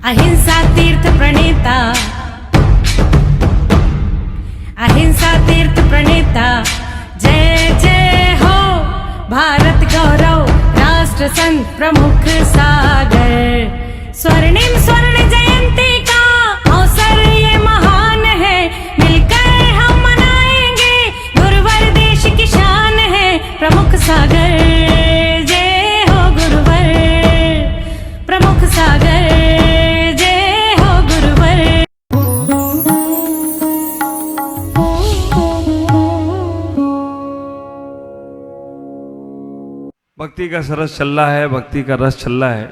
अहिंसा तीर्थ प्रणेता, अहिंसा तीर्थ प्रणेता, जय जय हो भारत गौरव राष्ट्र संत प्रमुख सागर। स्वर्णिम स्वर्ण जयंती का अवसर ये महान है, मिलकर हम मनाएंगे गुरुवर देश की शान है प्रमुख सागर। जय हो गुरुवर प्रमुख सागर, जय हो गुरुवर। भक्ति का सरस चल रहा है, भक्ति का रस चल रहा है।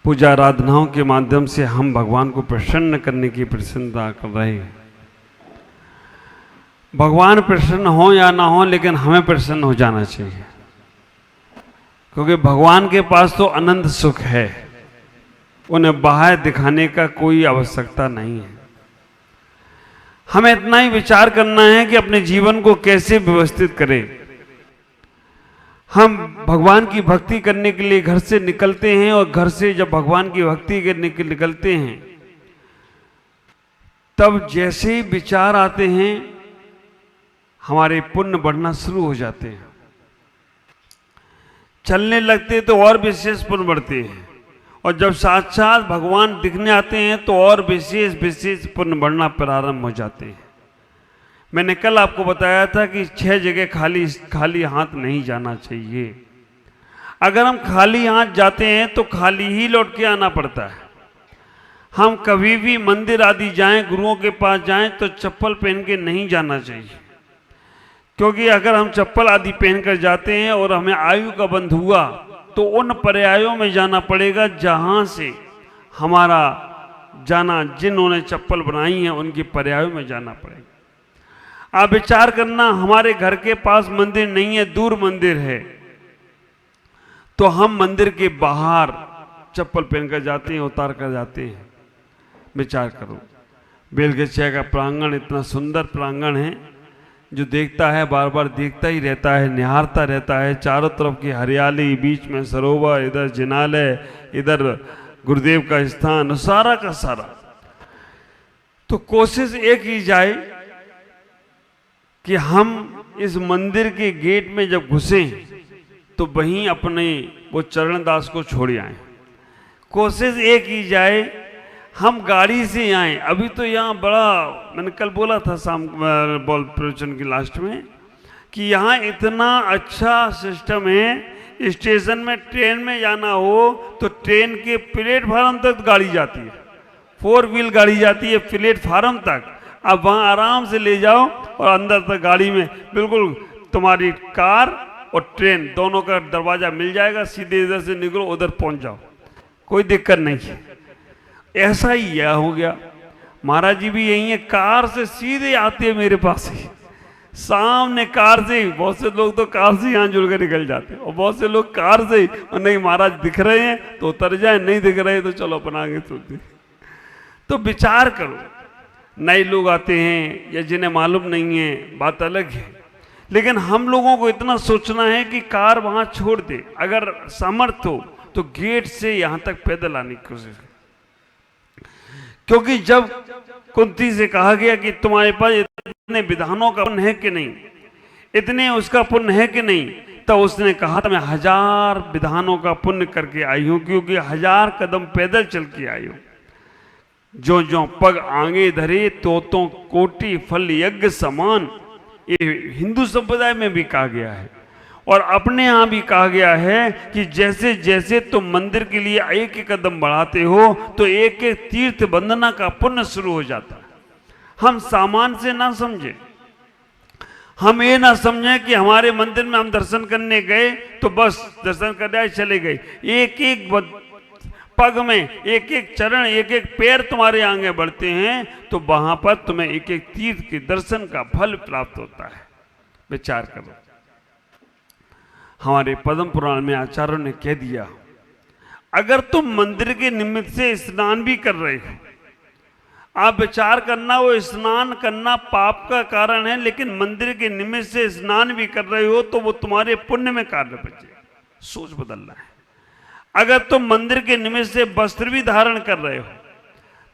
पूजा आराधनाओं के माध्यम से हम भगवान को प्रसन्न करने की प्रसन्नता कर रहे हैं। भगवान प्रसन्न हो या ना हो, लेकिन हमें प्रसन्न हो जाना चाहिए, क्योंकि भगवान के पास तो अनंत सुख है, उन्हें बाहर दिखाने का कोई आवश्यकता नहीं है। हमें इतना ही विचार करना है कि अपने जीवन को कैसे व्यवस्थित करें। हम भगवान की भक्ति करने के लिए घर से निकलते हैं, और घर से जब भगवान की भक्ति करने के निकलते हैं, तब जैसे ही विचार आते हैं हमारे पुण्य बढ़ना शुरू हो जाते हैं। चलने लगते तो और विशेष पुण्य बढ़ते हैं, और जब साक्षात भगवान दिखने आते हैं तो और विशेष विशेष पुण्य बढ़ना प्रारंभ हो जाते हैं। मैंने कल आपको बताया था कि 6 जगह खाली हाथ नहीं जाना चाहिए। अगर हम खाली हाथ जाते हैं तो खाली ही लौट के आना पड़ता है। हम कभी भी मंदिर आदि जाएं, गुरुओं के पास जाएं, तो चप्पल पहन के नहीं जाना चाहिए, क्योंकि अगर हम चप्पल आदि पहनकर जाते हैं और हमें आयु का बंध हुआ तो उन पर्यायों में जाना पड़ेगा जहां से हमारा जाना, जिन्होंने चप्पल बनाई है उनके पर्यायों में जाना पड़ेगा। आप विचार करना, हमारे घर के पास मंदिर नहीं है, दूर मंदिर है, तो हम मंदिर के बाहर चप्पल पहनकर जाते हैं, उतार कर जाते हैं। विचार करो, बेलगछिया का प्रांगण इतना सुंदर प्रांगण है, जो देखता है बार बार देखता ही रहता है, निहारता रहता है। चारों तरफ की हरियाली, बीच में सरोवर, इधर जिनालय, इधर गुरुदेव का स्थान, सारा का सारा। तो कोशिश एक की जाए कि हम इस मंदिर के गेट में जब घुसें तो वहीं अपने वो चरणदास को छोड़ आए। कोशिश एक की जाए हम गाड़ी से आए। अभी तो यहाँ बड़ा, मैंने कल बोला था शाम प्रवचन की लास्ट में, कि यहाँ इतना अच्छा सिस्टम है, स्टेशन में ट्रेन में जाना हो तो ट्रेन के प्लेटफार्म तक गाड़ी जाती है, 4 व्हील गाड़ी जाती है प्लेटफार्म तक। अब वहाँ आराम से ले जाओ और अंदर तक गाड़ी में बिल्कुल तुम्हारी कार और ट्रेन दोनों का दरवाजा मिल जाएगा। सीधे इधर से निकलो, उधर पहुँच जाओ, कोई दिक्कत नहीं है। ऐसा ही यह हो गया। महाराज जी भी यही है, कार से सीधे आते हैं मेरे पास ही, सामने कार से ही। बहुत से लोग तो कार से यहाँ जुड़ कर निकल जाते हैं, और बहुत से लोग कार से ही, और नहीं महाराज दिख रहे हैं तो उतर जाए, नहीं दिख रहे तो चलो अपना आगे चलते। तो विचार करो, नए लोग आते हैं या जिन्हें मालूम नहीं है बात अलग है, लेकिन हम लोगों को इतना सोचना है कि कार वहां छोड़ दे, अगर सामर्थ हो तो गेट से यहां तक पैदल आने की कोशिश करें। क्योंकि जब कुंती से कहा गया कि तुम्हारे पास इतने विधानों का पुण्य है कि नहीं, इतने उसका पुण्य है कि नहीं, तो उसने कहा था मैं 1000 विधानों का पुण्य करके आई हूं, क्योंकि 1000 कदम पैदल चल के आई हूं। जो जो पग आगे धरे तो कोटि फल यज्ञ समान, ये हिंदू संप्रदाय में भी कहा गया है, और अपने यहाँ भी कहा गया है कि जैसे जैसे तुम मंदिर के लिए एक एक कदम बढ़ाते हो तो एक एक तीर्थ वंदना का पुण्य शुरू हो जाता है। हम सामान से ना समझे, हम ये ना समझें कि हमारे मंदिर में हम दर्शन करने गए तो बस दर्शन करने चले गए। एक एक पग में, एक एक चरण, एक एक पैर तुम्हारे आगे बढ़ते हैं तो वहां पर तुम्हें एक एक तीर्थ के दर्शन का फल प्राप्त होता है। विचार करो, हमारे पद्म पुराण में आचार्यों ने कह दिया, अगर तुम मंदिर के निमित्त से स्नान भी कर रहे हो, आप विचार करना वो स्नान करना पाप का कारण है, लेकिन मंदिर के निमित्त से स्नान भी कर रहे हो तो वो तुम्हारे पुण्य में कार्य बचे। सोच बदलना है। अगर तुम मंदिर के निमित्त से वस्त्र भी धारण कर रहे हो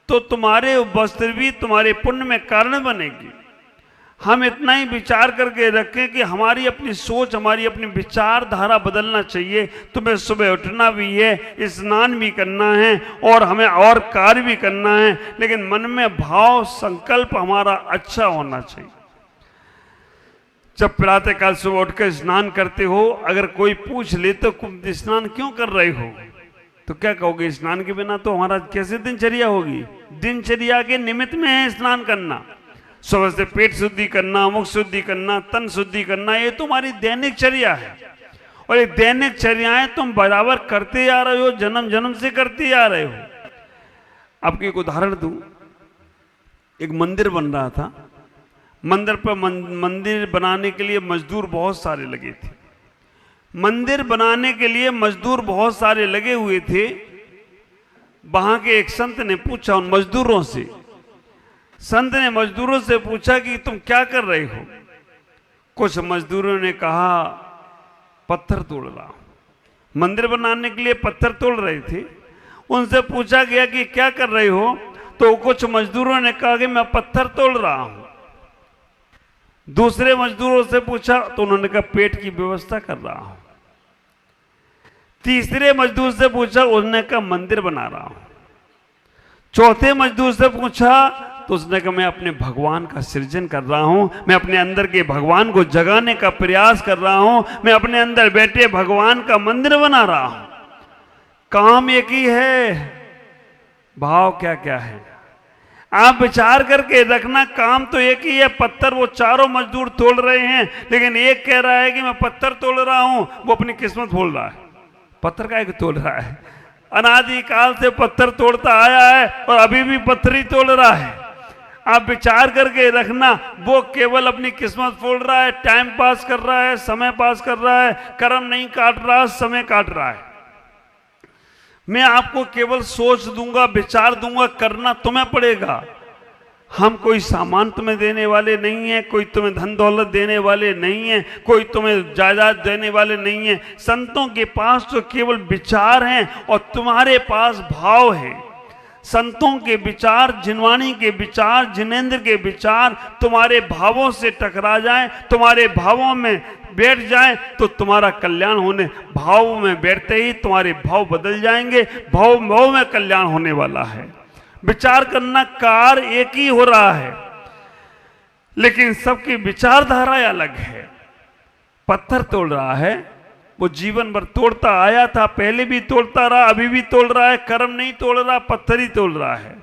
तो तुम्हारे वस्त्र भी तुम्हारे पुण्य में कारण बनेगी। हम इतना ही विचार करके रखें कि हमारी अपनी सोच, हमारी अपनी विचारधारा बदलना चाहिए। तुम्हें सुबह उठना भी है, स्नान भी करना है और हमें और कार्य भी करना है, लेकिन मन में भाव संकल्प हमारा अच्छा होना चाहिए। जब प्रातः काल सुबह उठकर स्नान करते हो, अगर कोई पूछ ले तो स्नान क्यों कर रहे हो, तो क्या कहोगे? स्नान के बिना तो हमारा कैसे दिनचर्या होगी? दिनचर्या के निमित्त में है स्नान करना। सुबह से पेट शुद्धि करना, मुख शुद्धि करना, तन शुद्धि करना, ये तुम्हारी दैनिक चर्या है। और ये दैनिक चर्याएं तुम बराबर करते आ रहे हो, जन्म जन्म से करते आ रहे हो। आपको एक उदाहरण दूं, एक मंदिर बन रहा था। मंदिर पर मंदिर बनाने के लिए मजदूर बहुत सारे लगे थे। मंदिर बनाने के लिए मजदूर बहुत सारे लगे हुए थे। वहां के एक संत ने पूछा उन मजदूरों से, संत ने मजदूरों से पूछा कि तुम क्या कर रहे हो? कुछ मजदूरों ने कहा पत्थर तोड़ रहा हूं। मंदिर बनाने के लिए पत्थर तोड़ रहे थे। उनसे पूछा गया कि क्या कर रहे हो, तो कुछ मजदूरों ने कहा कि मैं पत्थर तोड़ रहा हूं। दूसरे मजदूरों से पूछा तो उन्होंने कहा पेट की व्यवस्था कर रहा हूं। तीसरे मजदूर से पूछा, उसने कहा मंदिर बना रहा हूं। चौथे मजदूर से पूछा तो उसने कहा मैं अपने भगवान का सृजन कर रहा हूं, मैं अपने अंदर के भगवान को जगाने का प्रयास कर रहा हूं, मैं अपने अंदर बैठे भगवान का मंदिर बना रहा हूं। काम एक ही है, भाव क्या क्या है आप विचार करके रखना। काम तो एक ही है। पत्थर वो चारों मजदूर तोड़ रहे हैं, लेकिन एक कह रहा है कि मैं पत्थर तोड़ रहा हूं, वो अपनी किस्मत बोल रहा है। पत्थर का एक तोड़ रहा है, अनादि काल से पत्थर तोड़ता आया है और अभी भी पत्थर ही तोड़ रहा है। आप विचार करके रखना, वो केवल अपनी किस्मत फोड़ रहा है, टाइम पास कर रहा है, समय पास कर रहा है, कर्म नहीं काट रहा, समय काट रहा है। मैं आपको केवल सोच दूंगा, विचार दूंगा, करना तुम्हें पड़ेगा। हम कोई सामान तुम्हें देने वाले नहीं है, कोई तुम्हें धन दौलत देने वाले नहीं है, कोई तुम्हें जायदाद देने वाले नहीं है। संतों के पास तो केवल विचार हैं और तुम्हारे पास भाव है। संतों के विचार, जिनवाणी के विचार, जिनेंद्र के विचार तुम्हारे भावों से टकरा जाएं, तुम्हारे भावों में बैठ जाएं तो तुम्हारा कल्याण होने, भाव में बैठते ही तुम्हारे भाव बदल जाएंगे। भाव में कल्याण होने वाला है। विचार करना कार्य एक ही हो रहा है, लेकिन सबकी विचारधारा अलग है। पत्थर तोड़ रहा है, वो जीवन भर तोड़ता आया था, पहले भी तोड़ता रहा, अभी भी तोड़ रहा है। कर्म नहीं तोड़ रहा, पत्थर ही तोड़ रहा है।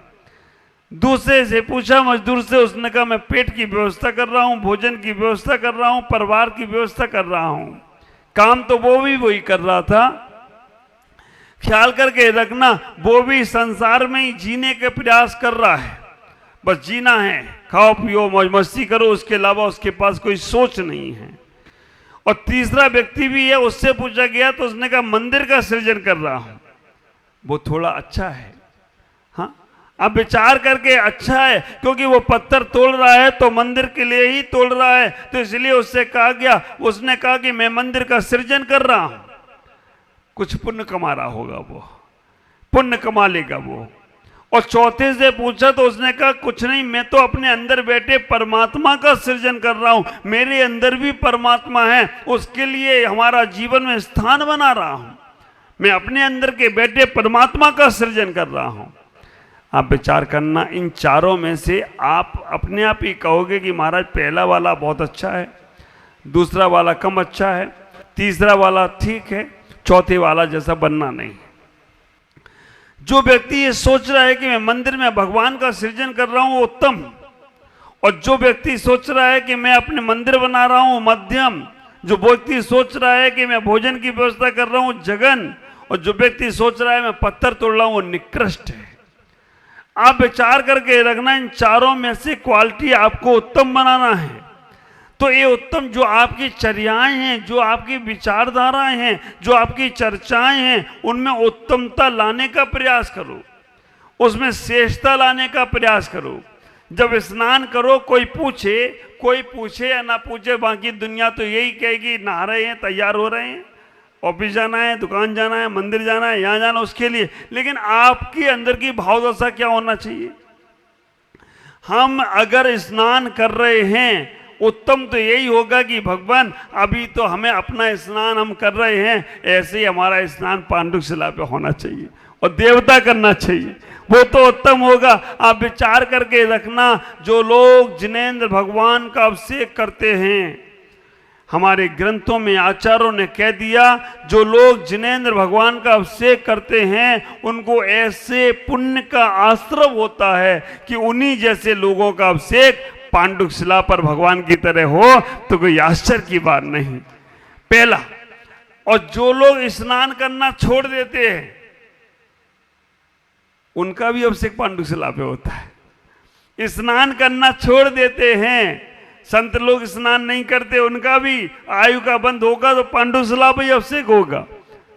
दूसरे से पूछा मजदूर से, उसने कहा मैं पेट की व्यवस्था कर रहा हूं, भोजन की व्यवस्था कर रहा हूं, परिवार की व्यवस्था कर रहा हूं। काम तो वो भी वही कर रहा था। ख्याल करके रखना, वो भी संसार में ही जीने के प्रयास कर रहा है। बस जीना है, खाओ पियो मौज मस्ती करो, उसके अलावा उसके पास कोई सोच नहीं है। और तीसरा व्यक्ति भी है, उससे पूछा गया तो उसने कहा मंदिर का सृजन कर रहा हूं। वो थोड़ा अच्छा है। हाँ, अब विचार करके अच्छा है, क्योंकि वो पत्थर तोड़ रहा है तो मंदिर के लिए ही तोड़ रहा है, तो इसलिए उससे कहा गया, उसने कहा कि मैं मंदिर का सृजन कर रहा हूं। कुछ पुण्य कमा रहा होगा, वो पुण्य कमा लेगा वो। और चौथे से पूछा तो उसने कहा कुछ नहीं, मैं तो अपने अंदर बैठे परमात्मा का सृजन कर रहा हूं। मेरे अंदर भी परमात्मा है, उसके लिए हमारा जीवन में स्थान बना रहा हूं। मैं अपने अंदर के बैठे परमात्मा का सृजन कर रहा हूं। आप विचार करना, इन चारों में से आप अपने आप ही कहोगे कि महाराज पहला वाला बहुत अच्छा है, दूसरा वाला कम अच्छा है, तीसरा वाला ठीक है, चौथे वाला जैसा बनना नहीं। जो व्यक्ति ये सोच रहा है कि मैं मंदिर में भगवान का सृजन कर रहा हूं, उत्तम। और जो व्यक्ति सोच रहा है कि मैं अपने मंदिर बना रहा हूं, मध्यम। जो व्यक्ति सोच रहा है कि मैं भोजन की व्यवस्था कर रहा हूं, जघन। और जो व्यक्ति सोच रहा है मैं पत्थर तोड़ रहा हूं, वो निकृष्ट है। आप विचार करके रखना, इन चारों में से क्वालिटी आपको उत्तम बनाना है। तो ये उत्तम जो आपकी चर्याएं हैं, जो आपकी विचारधाराएं हैं, जो आपकी चर्चाएं हैं, उनमें उत्तमता लाने का प्रयास करो, उसमें श्रेष्ठता लाने का प्रयास करो। जब स्नान करो, कोई पूछे या ना पूछे, बाकी दुनिया तो यही कहेगी नहा रहे हैं, तैयार हो रहे हैं। ऑफिस जाना है, दुकान जाना है, मंदिर जाना है, यहाँ जाना, उसके लिए। लेकिन आपके अंदर की भावदशा क्या होना चाहिए? हम अगर स्नान कर रहे हैं, उत्तम तो यही होगा कि भगवान अभी तो हमें अपना स्नान हम कर रहे हैं, ऐसे ही हमारा स्नान पांडुक शिला पे होना चाहिए और देवता करना चाहिए, वो तो उत्तम होगा। आप विचार करके रखना, जो लोग जिनेंद्र भगवान का अभिषेक करते हैं, हमारे ग्रंथों में आचार्यों ने कह दिया, जो लोग जिनेंद्र भगवान का अभिषेक करते हैं उनको ऐसे पुण्य का आश्रव होता है कि उन्हीं जैसे लोगों का अभिषेक पांडुक शिला पर भगवान की तरह हो तो कोई आश्चर्य की बात नहीं। पहला। और जो लोग स्नान करना छोड़ देते हैं उनका भी अभिषेक पांडुक शिला पे होता है। स्नान करना छोड़ देते हैं, संत लोग स्नान नहीं करते, उनका भी आयु का बंद होगा तो पांडुक शिला पे अभिषेक होगा।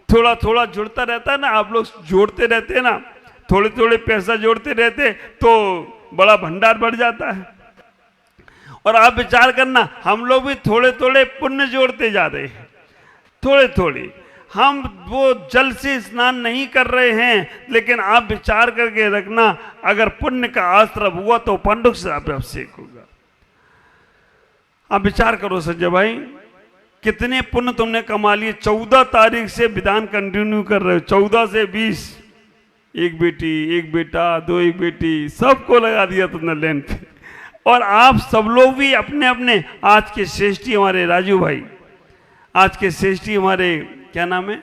थोड़ा थोड़ा जुड़ता रहता है ना, आप लोग जोड़ते रहते हैं ना, थोड़े थोड़े पैसा जोड़ते रहते तो बड़ा भंडार बढ़ जाता है। और आप विचार करना, हम लोग भी थोड़े थोड़े पुण्य जोड़ते जा रहे हैं, थोड़े थोड़े। हम वो जल से स्नान नहीं कर रहे हैं, लेकिन आप विचार करके रखना, अगर पुण्य का आश्रय हुआ तो पांडुक शिला पे अभिषेक होगा। आप विचार करो संजय भाई, कितने पुण्य तुमने कमा लिए। 14 तारीख से विधान कंटिन्यू कर रहे हो, 14 से 20, एक बेटी, एक बेटा, दो एक बेटी, सबको लगा दिया तुमने लेन पे। और आप सब लोग भी अपने अपने, आज के श्रेष्ठी हमारे राजू भाई, आज के श्रेष्ठी हमारे क्या नाम है,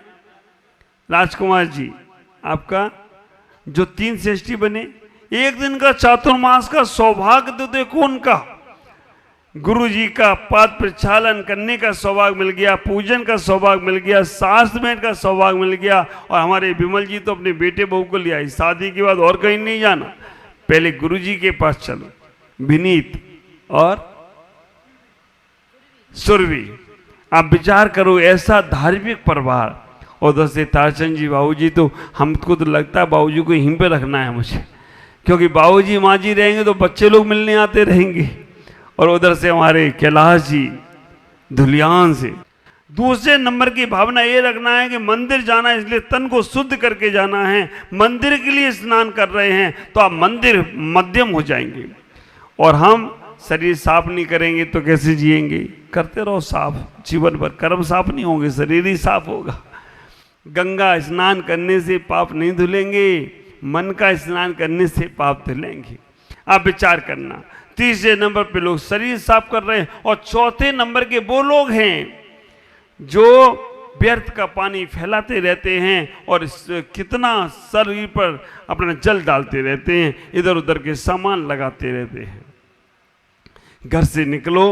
राजकुमार जी, आपका जो 3 श्रेष्ठी बने, एक दिन का चातुर्मास का सौभाग्य तो देखो उनका। गुरु जी का पाद प्रक्षालन करने का सौभाग्य मिल गया, पूजन का सौभाग्य मिल गया, शास्त्रमेंट का सौभाग्य मिल गया। और हमारे विमल जी तो अपने बेटे बहू को ले आई, शादी के बाद और कहीं नहीं जाना, पहले गुरु जी के पास चलो। विनीत और सुरभि, आप विचार करो, ऐसा धार्मिक परिवार। और उधर से तारचंद जी बाबूजी, तो हमको तो लगता है बाबूजी को यहीं पे रखना है मुझे, क्योंकि बाबूजी माँ जी रहेंगे तो बच्चे लोग मिलने आते रहेंगे। और उधर से हमारे कैलाश जी धुलियान से। दूसरे नंबर की भावना ये रखना है कि मंदिर जाना है, इसलिए तन को शुद्ध करके जाना है। मंदिर के लिए स्नान कर रहे हैं तो आप मंदिर मध्यम हो जाएंगे। और हम शरीर साफ नहीं करेंगे तो कैसे जिएंगे? करते रहो साफ, जीवन भर कर्म साफ नहीं होंगे, शरीर ही साफ होगा। गंगा स्नान करने से पाप नहीं धुलेंगे, मन का स्नान करने से पाप धुलेंगे। आप विचार करना, तीसरे नंबर पे लोग शरीर साफ कर रहे हैं। और चौथे नंबर के वो लोग हैं जो व्यर्थ का पानी फैलाते रहते हैं और कितना शरीर पर अपना जल डालते रहते हैं, इधर उधर के सामान लगाते रहते हैं। घर से निकलो,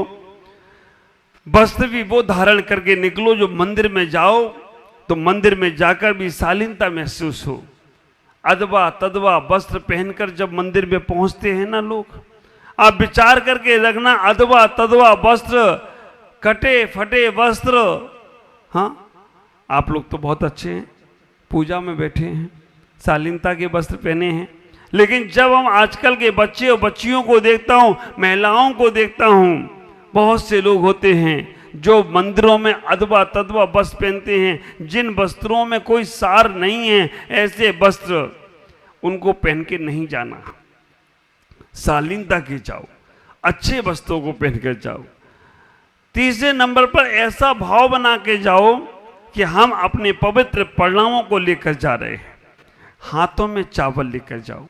वस्त्र भी वो धारण करके निकलो जो मंदिर में जाओ तो मंदिर में जाकर भी शालीनता महसूस हो। अदबा तदबा वस्त्र पहनकर जब मंदिर में पहुंचते हैं ना लोग, आप विचार करके रखना, अदबा तदबा वस्त्र, कटे फटे वस्त्र। हाँ, आप लोग तो बहुत अच्छे हैं, पूजा में बैठे हैं, शालीनता के वस्त्र पहने हैं। लेकिन जब हम आजकल के बच्चे और बच्चियों को देखता हूँ, महिलाओं को देखता हूँ, बहुत से लोग होते हैं जो मंदिरों में अदबा तदबा वस्त्र पहनते हैं, जिन वस्त्रों में कोई सार नहीं है, ऐसे वस्त्र उनको पहन के नहीं जाना। शालीनता के जाओ, अच्छे वस्त्रों को पहनकर जाओ। तीसरे नंबर पर ऐसा भाव बना के जाओ कि हम अपने पवित्र परिणामों को लेकर जा रहे हैं, हाथों में चावल लेकर जाओ।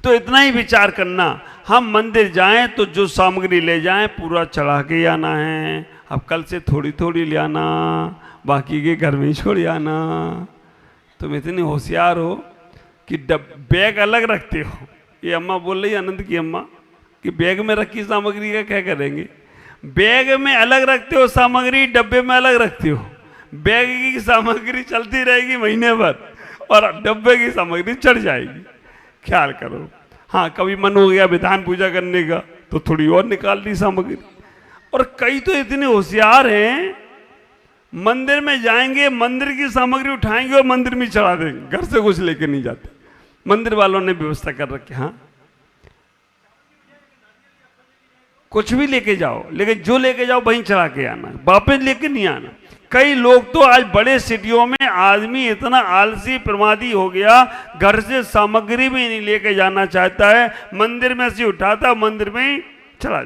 तो इतना ही विचार करना, हम मंदिर जाएं तो जो सामग्री ले जाएं पूरा चढ़ा के आना है। अब कल से थोड़ी थोड़ी ले आना, बाकी के घर में ही छोड़ आना। तुम इतने होशियार हो कि बैग अलग रखते हो। ये अम्मा बोल रही, आनंद की अम्मा, कि बैग में रखी सामग्री का क्या करेंगे? बैग में अलग रखते हो सामग्री, डब्बे में अलग रखते हो। बैग की सामग्री चलती रहेगी महीने भर और डब्बे की सामग्री चढ़ जाएगी, ख्याल करो। हाँ, कभी मन हो गया विधान पूजा करने का तो थोड़ी और निकाल ली सामग्री। और कई तो इतने होशियार हैं, मंदिर में जाएंगे, मंदिर की सामग्री उठाएंगे और मंदिर में चढ़ा देंगे, घर से कुछ लेके नहीं जाते। मंदिर वालों ने व्यवस्था कर रखी। हाँ, कुछ भी लेके जाओ, लेकिन जो लेके जाओ वहीं चढ़ा के आना, वापस लेके नहीं आना। कई लोग तो आज बड़े सिटियों में आदमी इतना आलसी प्रमादी हो गया, घर से सामग्री भी नहीं लेके जाना चाहता है, मंदिर में से उठाता मंदिर में ही चला,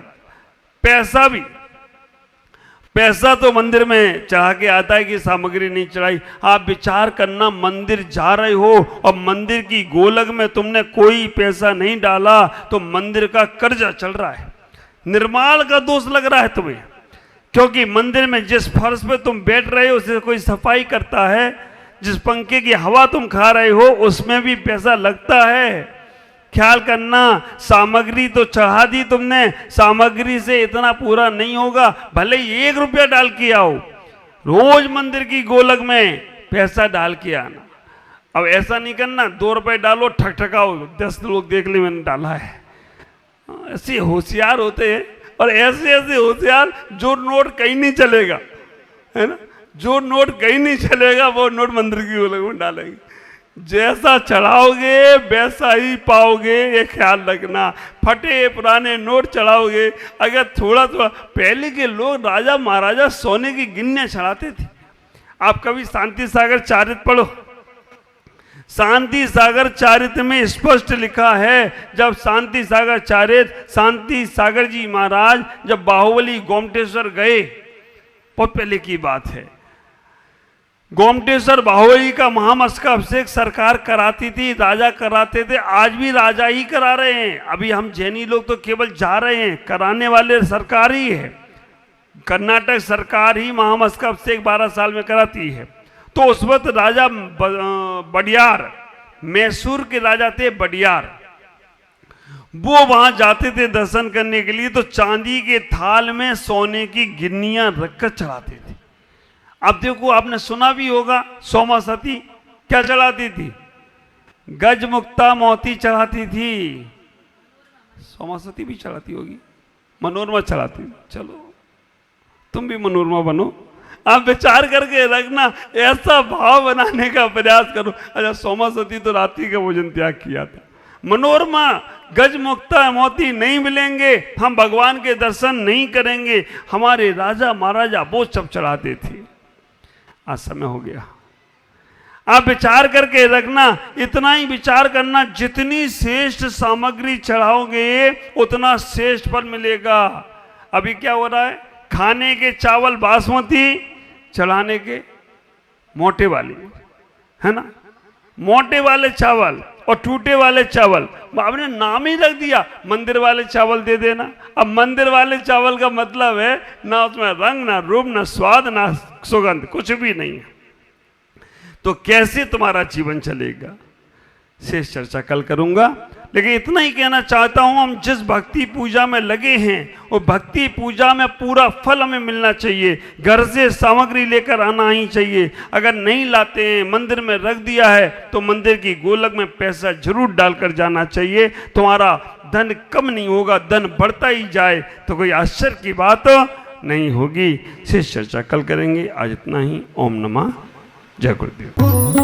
पैसा तो मंदिर में चढ़ा के आता है कि सामग्री नहीं चढ़ाई। आप विचार करना, मंदिर जा रहे हो और मंदिर की गोलक में तुमने कोई पैसा नहीं डाला तो मंदिर का कर्जा चल रहा है, निर्माल का दोष लग रहा है तुम्हें, क्योंकि मंदिर में जिस फर्श पे तुम बैठ रहे हो उसे कोई सफाई करता है, जिस पंखे की हवा तुम खा रहे हो उसमें भी पैसा लगता है। ख्याल करना, सामग्री तो चढ़ा दी तुमने, सामग्री से इतना पूरा नहीं होगा, भले ही 1 रुपया डाल के आओ, रोज मंदिर की गोलक में पैसा डाल के आना। अब ऐसा नहीं करना 2 रुपए डालो ठकठकाओ, 10 लोग देख ले मैंने डाला है। ऐसे होशियार होते हैं, और ऐसे ऐसे होशियार जो नोट कहीं नहीं चलेगा, है ना, जो नोट कहीं नहीं चलेगा वो नोट मंदिर की गोलक में डालेंगे। जैसा चढ़ाओगे वैसा ही पाओगे, ये ख्याल रखना। फटे पुराने नोट चढ़ाओगे, अगर थोड़ा थोड़ा, पहले के लोग राजा महाराजा सोने की गिन्नियां चढ़ाते थे। आप कभी शांति सागर चारित्र पढ़ो, शांति सागर चारित्र में स्पष्ट लिखा है, जब शांति सागर चारित्र, शांति सागर जी महाराज जब बाहुबली गोमटेश्वर गए, बहुत पहले की बात है, गोमटेश्वर बाहुबली का महामस्तका अभिषेक सरकार कराती थी, राजा कराते थे, आज भी राजा ही करा रहे हैं। अभी हम जैनी लोग तो केवल जा रहे हैं, कराने वाले सरकार ही है। कर्नाटक सरकार ही महामस्तका अभिषेक 12 साल में कराती है। तो उस वक्त राजा बडियार, मैसूर के राजा थे बडियार, वो वहां जाते थे दर्शन करने के लिए, तो चांदी के थाल में सोने की गिन्नियां रखकर चढ़ाते थे। अब देखो, आपने सुना भी होगा, सोमा सती क्या चढ़ाती थी? गज मुक्ता मोती चढ़ाती थी। सोमा सती भी चढ़ाती होगी, मनोरमा चढ़ाती। चलो तुम भी मनोरमा बनो, आप विचार करके रखना, ऐसा भाव बनाने का प्रयास करो। अच्छा, सोमा सती तो रात्रि का भोजन त्याग किया था, मनोरमा गज मुक्ता मोती नहीं मिलेंगे, हम भगवान के दर्शन नहीं करेंगे। हमारे राजा महाराजा वो सब चढ़ाते थे। आज समय हो गया, आप विचार करके रखना, इतना ही विचार करना, जितनी श्रेष्ठ सामग्री चढ़ाओगे उतना श्रेष्ठ फल मिलेगा। अभी क्या हो रहा है, खाने के चावल बासमती, चढ़ाने के मोटे वाले, है ना, मोटे वाले चावल और टूटे वाले चावल, आपने नाम ही रख दिया मंदिर वाले चावल दे देना। अब मंदिर वाले चावल का मतलब है ना उसमें रंग, ना रूप, ना स्वाद, ना सुगंध, कुछ भी नहीं है। तो कैसे तुम्हारा जीवन चलेगा, शेष चर्चा कल करूंगा। लेकिन इतना ही कहना चाहता हूं, हम जिस भक्ति पूजा में लगे हैं वो भक्ति पूजा में पूरा फल हमें मिलना चाहिए। घर से सामग्री लेकर आना ही चाहिए। अगर नहीं लाते हैं, मंदिर में रख दिया है, तो मंदिर की गोलक में पैसा जरूर डालकर जाना चाहिए। तुम्हारा धन कम नहीं होगा, धन बढ़ता ही जाए तो कोई आश्चर्य की बात नहीं होगी। शेष चर्चा कल करेंगे। आज इतना ही। ओम नमः, जय गुरुदेव।